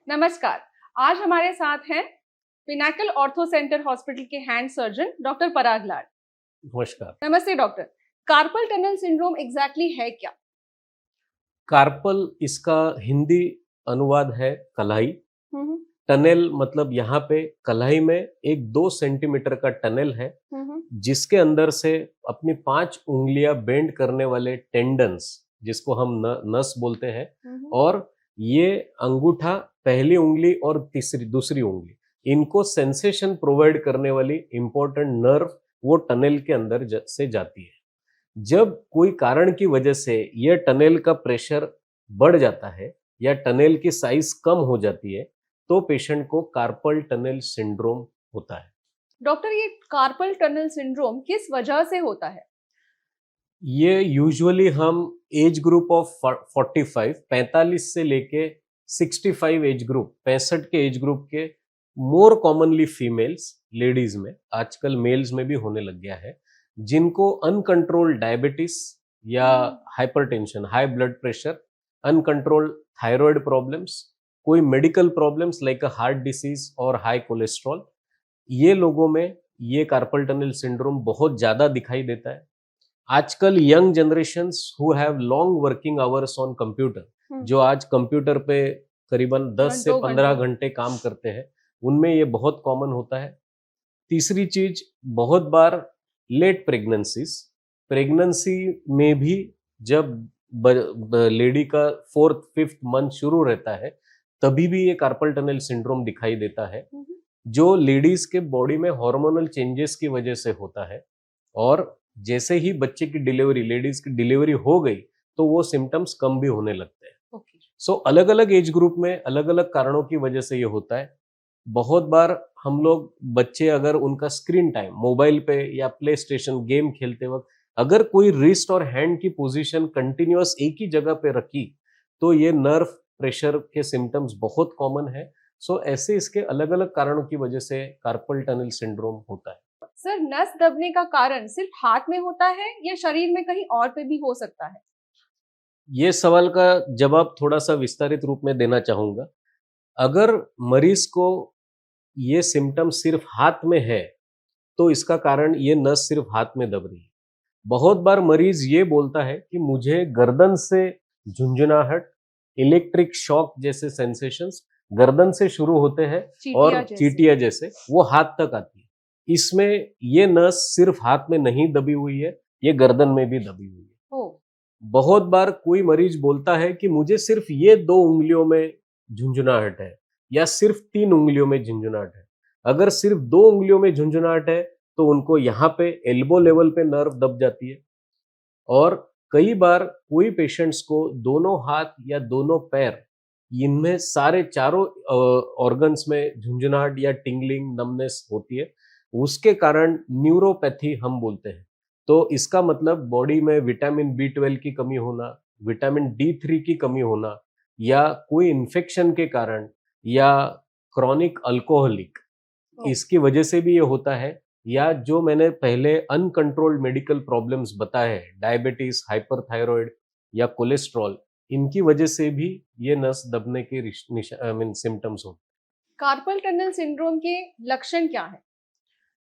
नमस्कार। आज हमारे साथ हैं पिनाकल ऑर्थो सेंटर हॉस्पिटल के हैंड सर्जन डॉक्टर पराग लाड। नमस्कार। नमस्ते doctor. Carpal tunnel syndrome exactly है क्या? कार्पल इसका हिंदी अनुवाद है कलाई। हम्म टनल मतलब यहाँ पे कलाई में एक 2 सेंटीमीटर का टनल है हम्म जिसके अंदर से अपनी 5 उंगलियां बेंड करने वाले टेंडन्स, जिसको हम नस बोलते हैं, हम्म और ये अंगूठा, पहली उंगली और दूसरी उंगली, इनको सेंसेशन प्रोवाइड करने वाली इंपॉर्टेंट नर्व वो टनल के अंदर से जाती है। जब कोई कारण की वजह से यह टनल का प्रेशर बढ़ जाता है या टनल की साइज कम हो जाती है तो पेशेंट को कार्पल टनल सिंड्रोम होता है। डॉक्टर, ये कार्पल टनल सिंड्रोम किस वजह से होता है? ये यूजुअली हम एज ग्रुप ऑफ 45 से लेके 65 एज ग्रुप, 65 के एज ग्रुप के, मोर कॉमनली फीमेल्स, लेडीज में, आजकल मेल्स में भी होने लग गया है, जिनको अनकंट्रोल्ड डायबिटीज या hypertension, high blood pressure, uncontrolled thyroid problems, कोई medical problems like heart disease और हाई कोलेस्ट्रॉल, ये लोगों में ये कार्पल टनल सिंड्रोम बहुत ज्यादा दिखाई देता है। आजकल young generations who have long working hours on computer, जो आज कंप्यूटर पे करीबन 10 से 15 घंटे काम करते हैं, उनमें ये बहुत कॉमन होता है। तीसरी चीज, बहुत बार लेट प्रेगनेंसी में भी जब लेडी का 4th-5th मंथ शुरू रहता है तभी भी ये कार्पल टनल सिंड्रोम दिखाई देता है, जो लेडीज के बॉडी में हार्मोनल चेंजेस की वजह से होता है। और जैसे ही बच्चे की डिलीवरी, लेडीज की डिलीवरी हो गई तो वो सिम्टम्स कम भी होने लगते हैं। सो अलग अलग एज ग्रुप में अलग अलग कारणों की वजह से ये होता है। बहुत बार हम लोग बच्चे, अगर उनका स्क्रीन टाइम मोबाइल पे या प्ले स्टेशन गेम खेलते वक्त अगर कोई रिस्ट और हैंड की पोजीशन कंटिन्यूअस एक ही जगह पे रखी तो ये नर्व प्रेशर के सिम्टम्स बहुत कॉमन है। सो ऐसे इसके अलग अलग कारणों की वजह से कार्पल टनल सिंड्रोम होता है। सर, नस दबने का कारण सिर्फ हाथ में होता है या शरीर में कहीं और पे भी हो सकता है? ये सवाल का जवाब थोड़ा सा विस्तारित रूप में देना चाहूंगा। अगर मरीज को ये सिम्टम सिर्फ हाथ में है तो इसका कारण ये नस सिर्फ हाथ में दब रही है। बहुत बार मरीज ये बोलता है कि मुझे गर्दन से झुंझुनाहट, इलेक्ट्रिक शॉक जैसे सेंसेशंस गर्दन से शुरू होते हैं और चींटियां जैसे वो हाथ तक आती है। इसमें ये नस सिर्फ हाथ में नहीं दबी हुई है, ये गर्दन में भी दबी हुई है। बहुत बार कोई मरीज बोलता है कि मुझे सिर्फ ये 2 उंगलियों में झुंझुनाहट है या सिर्फ 3 उंगलियों में झुंझुनाहट है। अगर सिर्फ 2 उंगलियों में झुंझुनाहट है तो उनको यहाँ पे एल्बो लेवल पे नर्व दब जाती है। और कई बार कोई पेशेंट्स को दोनों हाथ या दोनों पैर, इनमें सारे चारों ऑर्गन्स में झुंझुनाहट या टिंगलिंग, नमनेस होती है। उसके कारण न्यूरोपैथी हम बोलते हैं। तो इसका मतलब बॉडी में विटामिन B12 की कमी होना, विटामिन D3 की कमी होना, या कोई इन्फेक्शन के कारण, या क्रॉनिक अल्कोहलिक, इसकी वजह से भी ये होता है, या जो मैंने पहले अनकंट्रोल्ड मेडिकल प्रॉब्लम्स बताए हैं, डायबिटीज, हाइपरथायरॉइड या कोलेस्ट्रॉल, इनकी वजह से भी ये नस दबने के सिम्टम्स होते हैं। कार्पल टनल सिंड्रोम के लक्षण क्या है?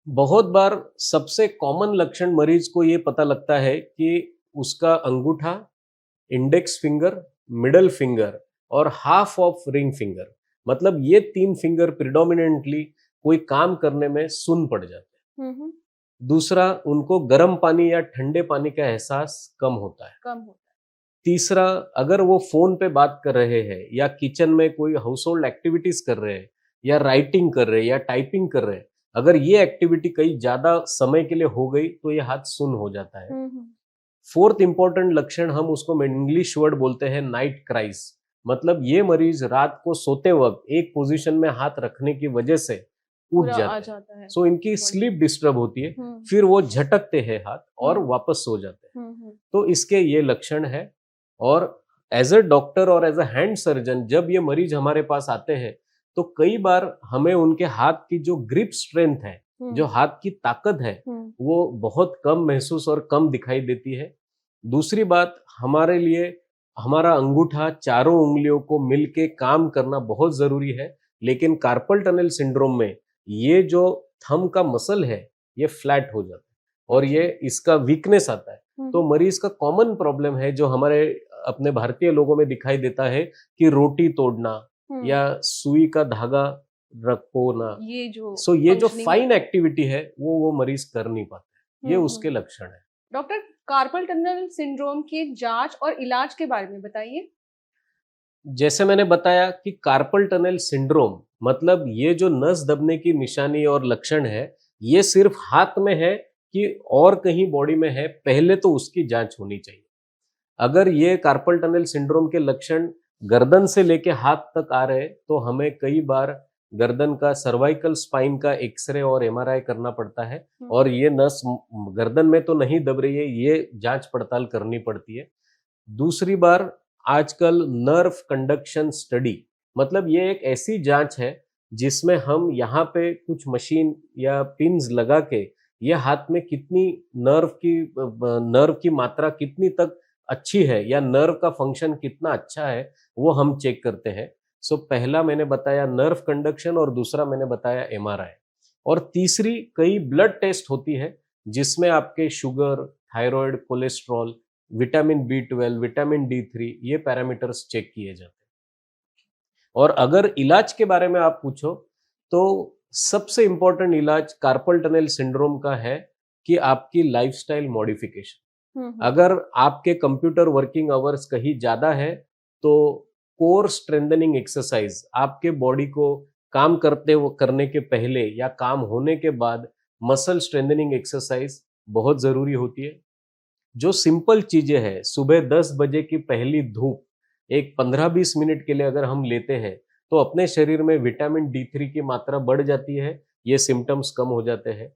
बहुत बार सबसे कॉमन लक्षण मरीज को ये पता लगता है कि उसका अंगूठा, इंडेक्स फिंगर, मिडल फिंगर और हाफ ऑफ रिंग फिंगर, मतलब ये 3 फिंगर प्रिडोमिनेंटली कोई काम करने में सुन्न पड़ जाते हैं। दूसरा, उनको गर्म पानी या ठंडे पानी का एहसास कम होता है। तीसरा, अगर वो फोन पे बात कर रहे हैं या किचन में कोई हाउस होल्ड एक्टिविटीज कर रहे हैं या राइटिंग कर रहे हैं या टाइपिंग कर रहे हैं, अगर ये एक्टिविटी कई ज्यादा समय के लिए हो गई तो ये हाथ सुन्न हो जाता है। फोर्थ इंपॉर्टेंट लक्षण, हम उसको इंग्लिश वर्ड बोलते हैं नाइट क्राइज, मतलब ये मरीज रात को सोते वक्त एक पोजीशन में हाथ रखने की वजह से उठ जाते हैं। सो इनकी स्लीप डिस्टर्ब होती है, फिर वो झटकते हैं हाथ और वापस सो जाते हैं। तो इसके ये लक्षण है। और एज अ डॉक्टर और एज अ हैंड सर्जन जब ये मरीज हमारे पास आते हैं तो कई बार हमें उनके हाथ की जो ग्रिप स्ट्रेंथ है, जो हाथ की ताकत है, वो बहुत कम महसूस और कम दिखाई देती है। दूसरी बात, हमारे लिए हमारा अंगूठा चारों उंगलियों को मिलके काम करना बहुत जरूरी है, लेकिन कार्पल टनल सिंड्रोम में ये जो थंब का मसल है ये फ्लैट हो जाता है और ये इसका वीकनेस आता है। तो मरीज का कॉमन प्रॉब्लम है जो हमारे अपने भारतीय लोगों में दिखाई देता है कि रोटी तोड़ना या सुई का धागा रखना, ये जो फाइन एक्टिविटी है वो मरीज कर नहीं पाता, ये उसके लक्षण है। डॉक्टर, कार्पल टनल सिंड्रोम की जांच और इलाज के बारे में बताइए। जैसे मैंने बताया कि कार्पल टनल सिंड्रोम मतलब ये जो नस दबने की निशानी और लक्षण है ये सिर्फ हाथ में है कि और कहीं बॉडी में है, पहले तो उसकी जांच होनी चाहिए। अगर ये कार्पल टनल सिंड्रोम के लक्षण गर्दन से लेके हाथ तक आ रहे तो हमें कई बार गर्दन का सर्वाइकल स्पाइन का एक्सरे और एमआरआई करना पड़ता है और ये नस गर्दन में तो नहीं दब रही है, ये जांच पड़ताल करनी पड़ती है। दूसरी बार आजकल नर्व कंडक्शन स्टडी मतलब ये एक ऐसी जांच है जिसमें हम यहाँ पे कुछ मशीन या पिन्स लगा के ये हाथ में कितनी नर्व की मात्रा कितनी तक अच्छी है या नर्व का फंक्शन कितना अच्छा है वो हम चेक करते हैं। सो पहला मैंने बताया नर्व कंडक्शन और दूसरा मैंने बताया एमआरआई और तीसरी कई ब्लड टेस्ट होती है जिसमें आपके sugar, thyroid, cholesterol, vitamin B12, vitamin D3 ये पैरामीटर्स चेक किए जाते हैं। और अगर इलाज के बारे में आप पूछो तो सबसे इंपॉर्टेंट इलाज कार्पल टनल सिंड्रोम का है कि आपकी लाइफस्टाइल मॉडिफिकेशन। अगर आपके कंप्यूटर वर्किंग आवर्स कहीं ज्यादा है तो कोर स्ट्रेंथनिंग एक्सरसाइज आपके बॉडी को काम करने के पहले या काम होने के बाद मसल स्ट्रेंथनिंग एक्सरसाइज बहुत जरूरी होती है। जो सिंपल चीजें हैं, सुबह 10 बजे की पहली धूप एक 15-20 मिनट के लिए अगर हम लेते हैं तो अपने शरीर में विटामिन D3 की मात्रा बढ़ जाती है, ये सिम्टम्स कम हो जाते हैं।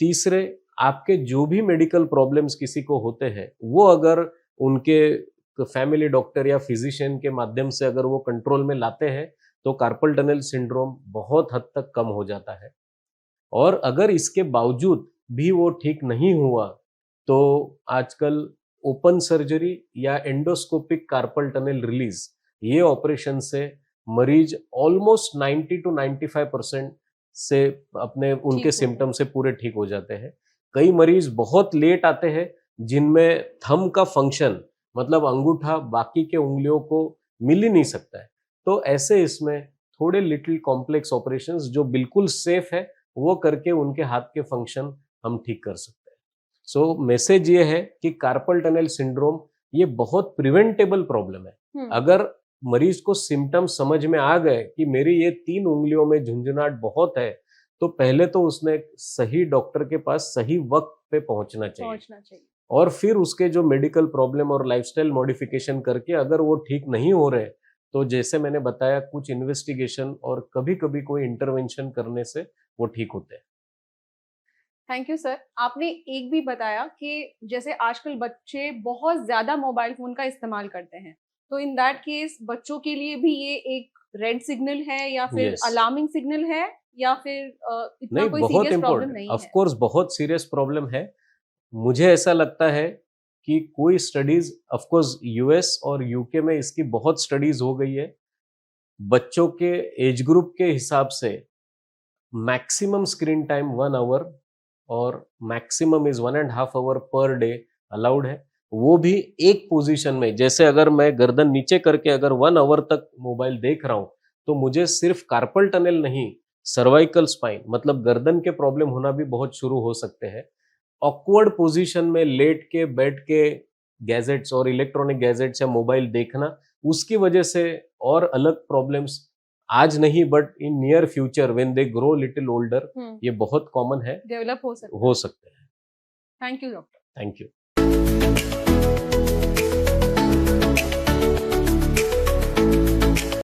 तीसरे, आपके जो भी मेडिकल प्रॉब्लम्स किसी को होते हैं वो अगर उनके फैमिली डॉक्टर या फिजिशियन के माध्यम से अगर वो कंट्रोल में लाते हैं तो कार्पल टनल सिंड्रोम बहुत हद तक कम हो जाता है। और अगर इसके बावजूद भी वो ठीक नहीं हुआ तो आजकल ओपन सर्जरी या एंडोस्कोपिक कार्पल टनल रिलीज ये ऑपरेशन से मरीज ऑलमोस्ट 90 to 95% से अपने उनके सिम्टम से पूरे ठीक हो जाते हैं। कई मरीज बहुत लेट आते हैं जिनमें थंब का फंक्शन मतलब अंगूठा बाकी के उंगलियों को मिल ही नहीं सकता है, तो ऐसे इसमें थोड़े लिटिल कॉम्प्लेक्स ऑपरेशंस जो बिल्कुल सेफ है वो करके उनके हाथ के फंक्शन हम ठीक कर सकते हैं। सो मैसेज ये है कि कार्पल टनल सिंड्रोम ये बहुत प्रिवेंटेबल प्रॉब्लम है। अगर मरीज को सिम्टम्स समझ में आ गए कि मेरी ये 3 उंगलियों में झुंझुनाहट बहुत है तो पहले तो उसने सही डॉक्टर के पास सही वक्त पे पहुंचना चाहिए और फिर उसके जो मेडिकल प्रॉब्लम और लाइफस्टाइल मॉडिफिकेशन करके अगर वो ठीक नहीं हो रहे तो जैसे मैंने बताया कुछ इन्वेस्टिगेशन और कभी कभी कोई इंटरवेंशन करने से वो ठीक होते हैं। Thank you sir. आपने एक भी बताया कि जैसे आजकल बच्चे बहुत ज्यादा मोबाइल फोन का इस्तेमाल करते हैं, तो इन दैट केस बच्चों के लिए भी ये एक रेड सिग्नल है या फिर अलार्मिंग सिग्नल है या फिर इतना कोई सीरियस प्रॉब्लम नहीं है? ऑफ कोर्स बहुत सीरियस प्रॉब्लम है। मुझे ऐसा लगता है कि कोई स्टडीज, ऑफ कोर्स यूएस और यूके में इसकी बहुत स्टडीज हो गई है। बच्चों के एज ग्रुप के हिसाब से मैक्सिमम स्क्रीन टाइम 1 आवर और maximum is 1.5 hour per day allowed है, वो भी एक पोजीशन में। जैसे अगर मैं गर्दन नीचे करके अगर 1 आवर तक मोबाइल देख रहा हूं तो मुझे सिर्फ कार्पल टनल नहीं, सर्वाइकल स्पाइन मतलब गर्दन के प्रॉब्लम होना भी बहुत शुरू हो सकते हैं। ऑकवर्ड पोजीशन में लेट के बैठ के गैजेट्स और इलेक्ट्रॉनिक गैजेट्स या मोबाइल देखना, उसकी वजह से और अलग प्रॉब्लम्स आज नहीं but in near future when they grow little older ये बहुत कॉमन है, डेवलप हो सकते हैं। Thank you doctor. Thank you.